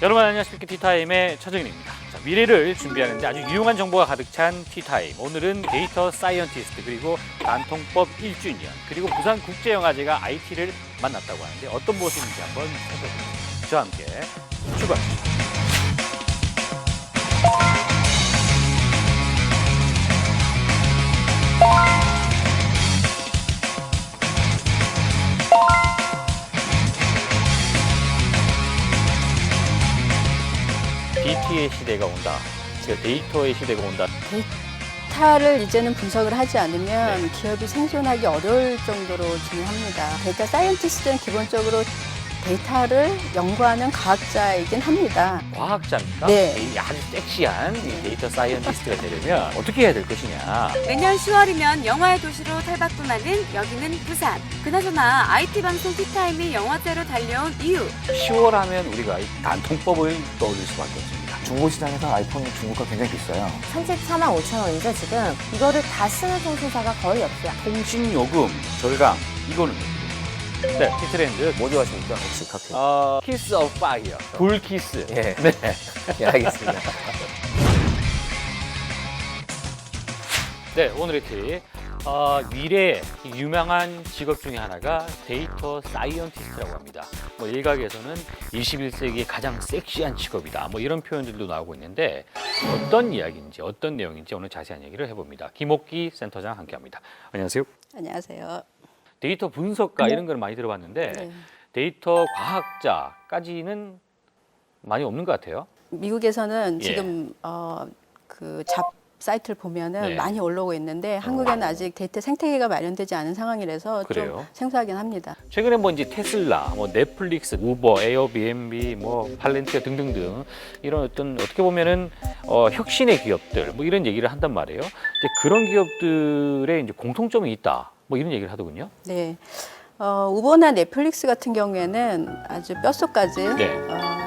여러분 안녕하십니까. 티타임의 최정인입니다. 자, 미래를 준비하는데 아주 유용한 정보가 가득 찬 티타임. 오늘은 데이터 사이언티스트 그리고 단통법 1주년 그리고 부산국제영화제가 IT를 만났다고 하는데 어떤 모습인지 한번 살펴보겠습니다. 저와 함께 출발합니다. DT의 시대가 온다. 데이터의 시대가 온다. 데이터를 이제는 분석을 하지 않으면 기업이 생존하기 어려울 정도로 중요합니다. 데이터 사이언티스트는 기본적으로 데이터를 연구하는 과학자이긴 합니다. 과학자입니까? 네. 이 아주 섹시한 이 데이터 사이언티스트가 되려면 어떻게 해야 될 것이냐. 매년 10월이면 영화의 도시로 탈바꿈하는 여기는 부산. 그나저나 IT 방송 티타임이 영화제로 달려온 이유. 10월 하면 우리가 이 단통법을 떠올릴 수밖에 없습니다. 중고시장에서 아이폰이 중고가 굉장히 비싸요. 34만 5천 원이죠 지금. 이거를 다 쓰는 통신사가 거의 없어요. 통신요금 절감 이거는 네, 티트렌드 뭐 좋아하십니까? 혹시 커피? 키스 오브 파이어 불키스. 예. 네. 예, 알겠습니다. 네, 오늘의 팁. 미래의 유명한 직업 중에 하나가 데이터 사이언티스트라고 합니다. 뭐 일각에서는 21세기의 가장 섹시한 직업이다. 뭐 이런 표현들도 나오고 있는데 어떤 이야기인지 어떤 내용인지 오늘 자세한 얘기를 해봅니다. 김옥기 센터장 함께합니다. 안녕하세요. 안녕하세요. 데이터 분석가 이런 걸 많이 들어봤는데 네. 데이터 과학자까지는 많이 없는 것 같아요. 미국에서는 예. 지금 그 잡 사이트를 보면은 네. 많이 올라오고 있는데 한국에는 아직 데이터 생태계가 마련되지 않은 상황이라서 그래요? 좀 생소하긴 합니다. 최근에 뭐 이제 테슬라, 뭐 넷플릭스, 우버, 에어비앤비, 뭐 팔렌티아 등등등 이런 어떤 어떻게 보면은 혁신의 기업들 뭐 이런 얘기를 한단 말이에요. 이제 그런 기업들의 이제 공통점이 있다. 뭐 이런 얘기를 하더군요. 네. 우버나 넷플릭스 같은 경우에는 아주 뼛속까지 네.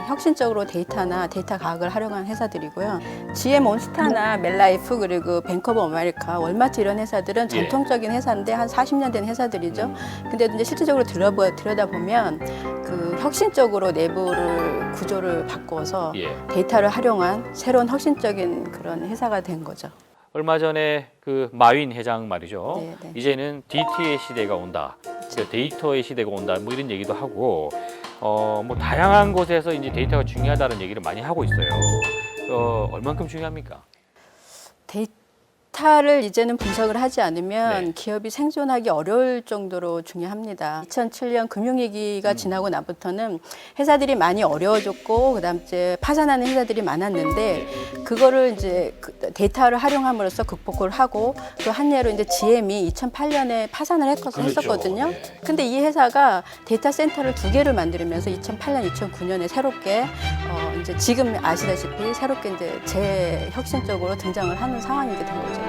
혁신적으로 데이터나 데이터 과학을 활용한 회사들이고요. GM몬스타나 멜라이프 그리고 뱅크 오브 아메리카, 월마트 이런 회사들은 예. 전통적인 회사인데 한 40년 된 회사들이죠. 근데 이제 실질적으로 들여다보면 그 혁신적으로 내부를 구조를 바꿔서 예. 데이터를 활용한 새로운 혁신적인 그런 회사가 된 거죠. 얼마 전에 그 마윈 회장 말이죠. 네, 네. 이제는 DT의 시대가 온다. 그러니까 데이터의 시대가 온다. 뭐 이런 얘기도 하고 뭐 다양한 곳에서 이제 데이터가 중요하다는 얘기를 많이 하고 있어요. 얼만큼 중요합니까? 데이터를 이제는 분석을 하지 않으면 네. 기업이 생존하기 어려울 정도로 중요합니다. 2007년 금융위기가 지나고 나부터는 회사들이 많이 어려워졌고 그다음 이제 파산하는 회사들이 많았는데 그거를 이제 데이터를 활용함으로써 극복을 하고 또 한 예로 이제 GM이 2008년에 파산을 했었거든요. 네. 근데 이 회사가 데이터 센터를 2개를 만들면서 2008년, 2009년에 새롭게 이제 지금 아시다시피 새롭게 이제 재혁신적으로 등장을 하는 상황이 된 거죠.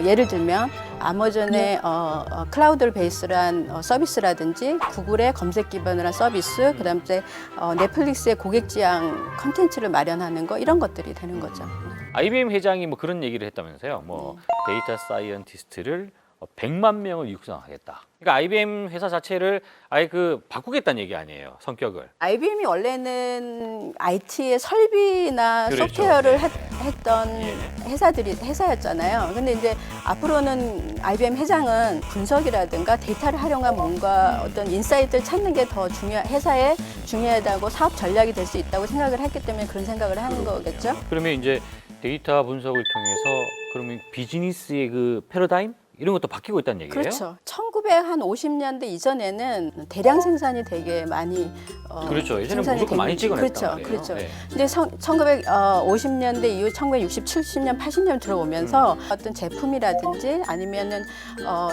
예를 들면 아마존의 클라우드 베이스란 서비스라든지 구글의 검색 기반으로 한 서비스, 그다음에 이제 넷플릭스의 고객 지향 컨텐츠를 마련하는 거 이런 것들이 되는 거죠. IBM 회장이 뭐 그런 얘기를 했다면서요. 뭐 데이터 사이언티스트를 100만 명을 육성하겠다. 그러니까 IBM 회사 자체를 아예 바꾸겠다는 얘기 아니에요. 성격을. IBM이 원래는 IT의 설비나 그렇죠. 소프트웨어를 했던 회사였잖아요. 근데 이제 앞으로는 IBM 회장은 분석이라든가 데이터를 활용한 뭔가 어떤 인사이트를 찾는 게 더 회사에 중요하다고 사업 전략이 될 수 있다고 생각을 했기 때문에 그런 생각을 하는 거겠죠. 그러면 이제 데이터 분석을 통해서 그러면 비즈니스의 그 패러다임 이런 것도 바뀌고 있다는 얘기예요? 그렇죠. 1950년대 이전에는 대량 생산이 되게 많이 그렇죠. 예전에 생산이 무조건 많이 됐는지. 찍어냈단 말이에요. 그렇죠. 네. 근데 1950년대 이후 1960, 70년, 80년 들어오면서 어떤 제품이라든지 아니면은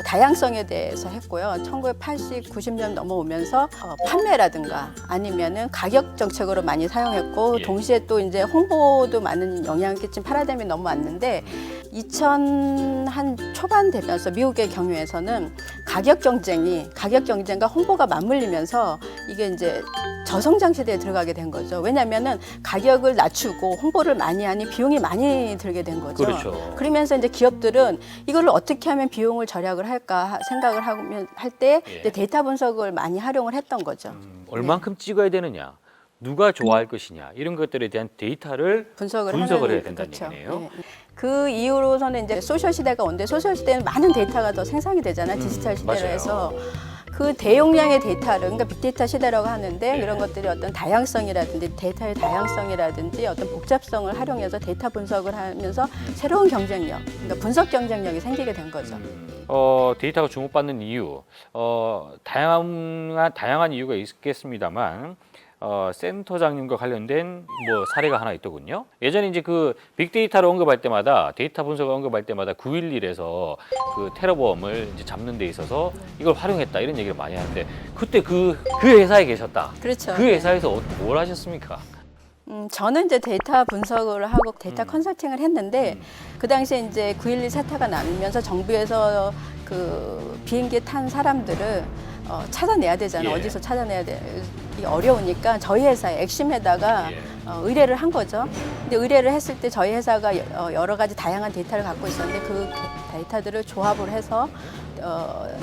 다양성에 대해서 했고요. 1980, 90년 넘어오면서 판매라든가 아니면은 가격 정책으로 많이 사용했고 예. 동시에 또 이제 홍보도 많은 영향을 끼친 파라다임이 넘어왔는데 2000 한 초반 되면서 미국의 경우에서는 가격 경쟁과 홍보가 맞물리면서 이게 이제 저성장 시대에 들어가게 된 거죠. 왜냐하면은 가격을 낮추고 홍보를 많이 하니 비용이 많이 들게 된 거죠. 그렇죠. 그러면서 이제 기업들은 이거를 어떻게 하면 비용을 절약을 할까 생각을 할 때 예. 데이터 분석을 많이 활용을 했던 거죠. 얼만큼 찍어야 되느냐, 누가 좋아할 것이냐 이런 것들에 대한 데이터를 분석을 분석을 하는, 해야 된다는 그렇죠. 얘기네요. 예. 그 이후로서는 이제 소셜 시대가 온데 소셜 시대는 많은 데이터가 더 생성이 되잖아요. 디지털 시대로 맞아요. 해서 그 대용량의 데이터를 그러니까 빅데이터 시대라고 하는데 그런 것들이 어떤 다양성이라든지 데이터의 다양성이라든지 어떤 복잡성을 활용해서 데이터 분석을 하면서 새로운 경쟁력, 그러니까 분석 경쟁력이 생기게 된 거죠. 데이터가 주목받는 이유, 다양한 이유가 있겠습니다만, 센터장님과 관련된 뭐 사례가 하나 있더군요. 예전에 이제 그 빅데이터를 언급할 때마다 데이터 분석을 언급할 때마다 9.11에서 그 테러범을 이제 잡는 데 있어서 이걸 활용했다 이런 얘기를 많이 하는데 그때 그 회사에 계셨다. 그렇죠. 그 회사에서 뭘 하셨습니까? 저는 이제 데이터 분석을 하고 데이터 컨설팅을 했는데 그 당시에 이제 9.12 사태가 나면서 정부에서 그 비행기에 탄 사람들을 찾아내야 되잖아요. 예. 어디서 찾아내야 돼? 이게 어려우니까 저희 회사에 액심에다가 예. 의뢰를 한 거죠. 근데 의뢰를 했을 때 저희 회사가 여러 가지 다양한 데이터를 갖고 있었는데 그 데이터들을 조합을 해서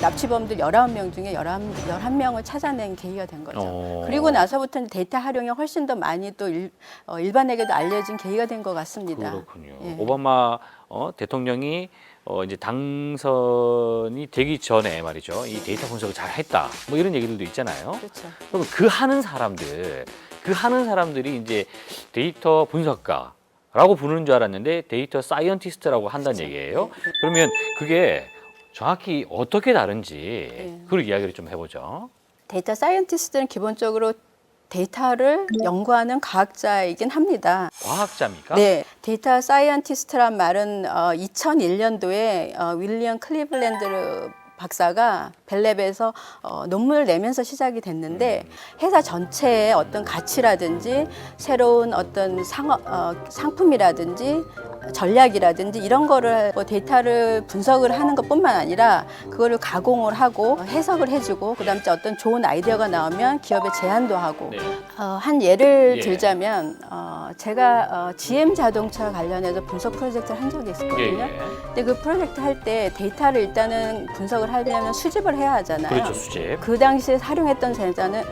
납치범들 19명 중에 11명을 찾아낸 계기가 된 거죠. 그리고 나서부터는 데이터 활용이 훨씬 더 많이 또 일반에게도 알려진 계기가 된 것 같습니다. 그렇군요. 예. 오바마 대통령이 이제 당선이 되기 전에 말이죠. 이 데이터 분석을 잘 했다. 뭐 이런 얘기들도 있잖아요. 그렇죠. 그럼 그 하는 사람들이 이제 데이터 분석가라고 부르는 줄 알았는데 데이터 사이언티스트라고 한다는 얘기예요. 그러면 그게 정확히 어떻게 다른지 그걸 이야기를 좀 해보죠. 데이터 사이언티스트는 기본적으로 데이터를 연구하는 과학자이긴 합니다. 과학자입니까? 네, 데이터 사이언티스트란 말은 2001년도에 윌리엄 클리블랜드 박사가 벨랩에서 논문을 내면서 시작이 됐는데 회사 전체의 어떤 가치라든지 새로운 어떤 상품이라든지 전략이라든지 이런 거를 데이터를 분석을 하는 것뿐만 아니라 그거를 가공을 하고 해석을 해주고 그다음에 어떤 좋은 아이디어가 나오면 기업에 제안도 하고 네. 한 예를 예. 들자면 제가 GM 자동차 관련해서 분석 프로젝트를 한 적이 있었거든요. 예. 근데 그 프로젝트 할 때 데이터를 일단은 분석을 하려면 수집을 해야 하잖아요. 그렇죠, 수집. 그 당시에 활용했던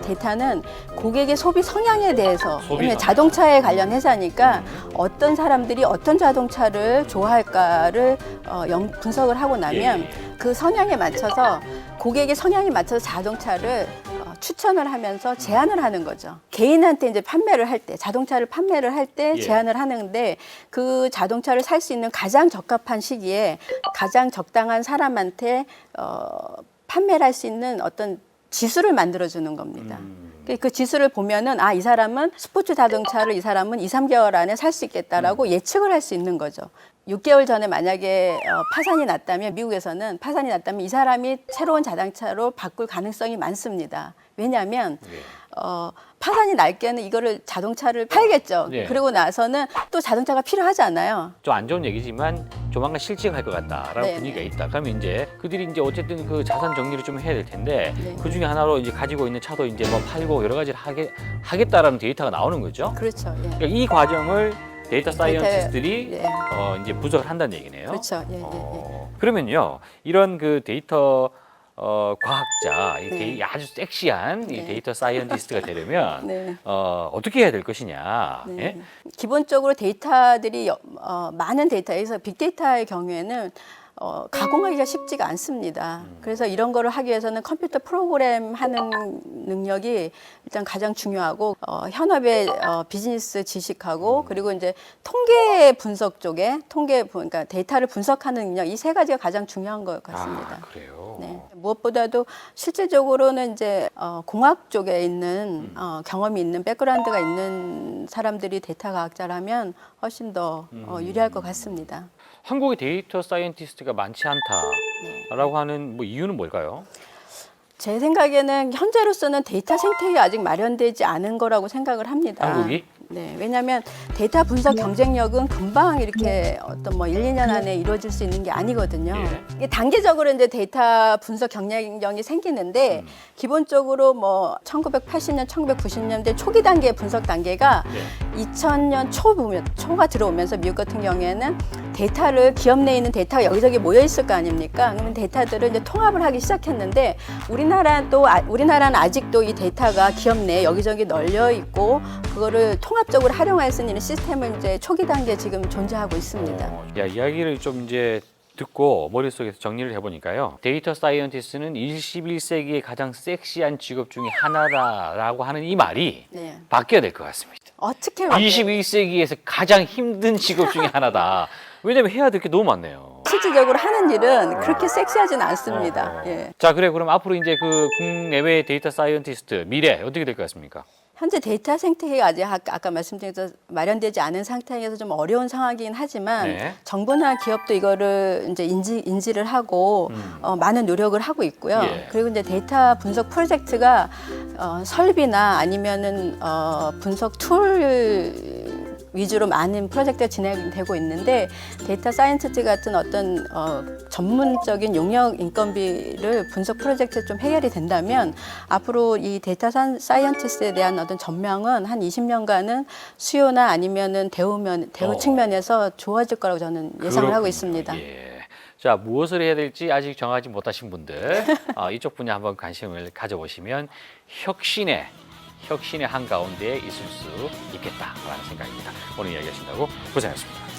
데이터는 고객의 소비 성향에 대해서 소비 왜냐면 성향. 자동차에 관련 회사니까 어떤 사람들이 어떤 자동차를 좋아할까를 분석을 하고 나면 그 성향에 맞춰서 고객의 성향에 맞춰서 자동차를 추천을 하면서 제안을 하는 거죠. 개인한테 이제 판매를 할 때, 자동차를 판매를 할 때 예. 제안을 하는데 그 자동차를 살 수 있는 가장 적합한 시기에 가장 적당한 사람한테 판매를 할 수 있는 어떤 지수를 만들어주는 겁니다. 그 지수를 보면은 이 사람은 스포츠 자동차를 이 사람은 2, 3개월 안에 살 수 있겠다라고 예측을 할 수 있는 거죠. 6개월 전에 만약에 파산이 났다면 미국에서는 파산이 났다면 이 사람이 새로운 자동차로 바꿀 가능성이 많습니다. 왜냐하면 파산이 날 때는 이거를 자동차를 팔겠죠. 예. 그리고 나서는 또 자동차가 필요하잖아요. 좀 안 좋은 얘기지만 조만간 실직할 것 같다라는 네, 분위기가 네. 있다. 그러면 이제 그들이 이제 어쨌든 그 자산 정리를 좀 해야 될 텐데 네. 그 중에 하나로 이제 가지고 있는 차도 이제 뭐 팔고 여러 가지를 하겠다라는 데이터가 나오는 거죠. 그렇죠. 예. 그러니까 이 과정을 데이터 사이언티스트들이 예. 이제 분석을 한다는 얘기네요. 그렇죠. 예, 예, 예. 그러면요, 이런 그 데이터 과학자, 네. 아주 섹시한 이 네. 데이터 사이언티스트가 되려면 네. 어떻게 해야 될 것이냐? 네. 예? 기본적으로 데이터들이 많은 데이터에서 빅데이터의 경우에는 가공하기가 쉽지가 않습니다. 그래서 이런 거를 하기 위해서는 컴퓨터 프로그램 하는 능력이 일단 가장 중요하고 현업의 비즈니스 지식하고 그리고 이제 통계 분석 쪽에 그러니까 데이터를 분석하는 능력 이 세 가지가 가장 중요한 것 같습니다. 그래요. 네. 무엇보다도 실질적으로는 이제 공학 쪽에 있는 경험이 있는 백그라운드가 있는 사람들이 데이터 과학자라면 훨씬 더 유리할 것 같습니다. 한국의 데이터 사이언티스트가 많지 않다라고 하는 뭐 이유는 뭘까요? 제 생각에는 현재로서는 데이터 생태계가 아직 마련되지 않은 거라고 생각을 합니다. 한국이? 네, 왜냐하면 데이터 분석 경쟁력은 금방 이렇게 어떤 뭐 1, 2년 안에 이루어질 수 있는 게 아니거든요. 예. 이게 단계적으로 이제 데이터 분석 경쟁력이 생기는데 기본적으로 뭐 1980년, 1990년대 초기 단계 분석 단계가 네. 2000년 초가 들어오면서 미국 같은 경우에는 데이터를 기업 내에 있는 데이터가 여기저기 모여 있을 거 아닙니까? 그러면 데이터들을 이제 통합을 하기 시작했는데 우리나라는 아직도 이 데이터가 기업 내에 여기저기 널려 있고 그거를 통합적으로 활용할 수 있는 시스템을 이제 초기 단계에 지금 존재하고 있습니다. 야, 이야기를 좀 이제 듣고 머릿속에서 정리를 해보니까요. 데이터 사이언티스트는 21세기의 가장 섹시한 직업 중에 하나다라고 하는 이 말이 네. 바뀌어야 될 것 같습니다. 어떻게 21세기에서 가장 힘든 직업 중에 하나다. 왜냐면 해야 될 게 너무 많네요. 실질적으로 하는 일은 그렇게 섹시하지는 않습니다. 어. 예. 자, 그래 그럼 앞으로 이제 그 국내외 데이터 사이언티스트 미래 어떻게 될 것 같습니까? 현재 데이터 생태계가 아직 아까 말씀드린 대로 마련되지 않은 상태에서 좀 어려운 상황이긴 하지만 네. 정부나 기업도 이거를 이제 인지를 하고 많은 노력을 하고 있고요. 예. 그리고 이제 데이터 분석 프로젝트가 설비나 아니면은 분석 툴 위주로 많은 프로젝트가 진행되고 있는데 데이터 사이언티스트 같은 어떤 전문적인 용역 인건비를 분석 프로젝트에 좀 해결이 된다면 앞으로 이 데이터 사이언티스트에 대한 어떤 전망은 한 20년간은 수요나 아니면은 대우 측면에서 좋아질 거라고 저는 예상을 하고 그렇군요. 있습니다. 예. 자, 무엇을 해야 될지 아직 정하지 못하신 분들 이쪽 분야 한번 관심을 가져보시면 혁신의 한가운데에 있을 수 있겠다라는 생각입니다. 오늘 이야기하신다고 고생하셨습니다.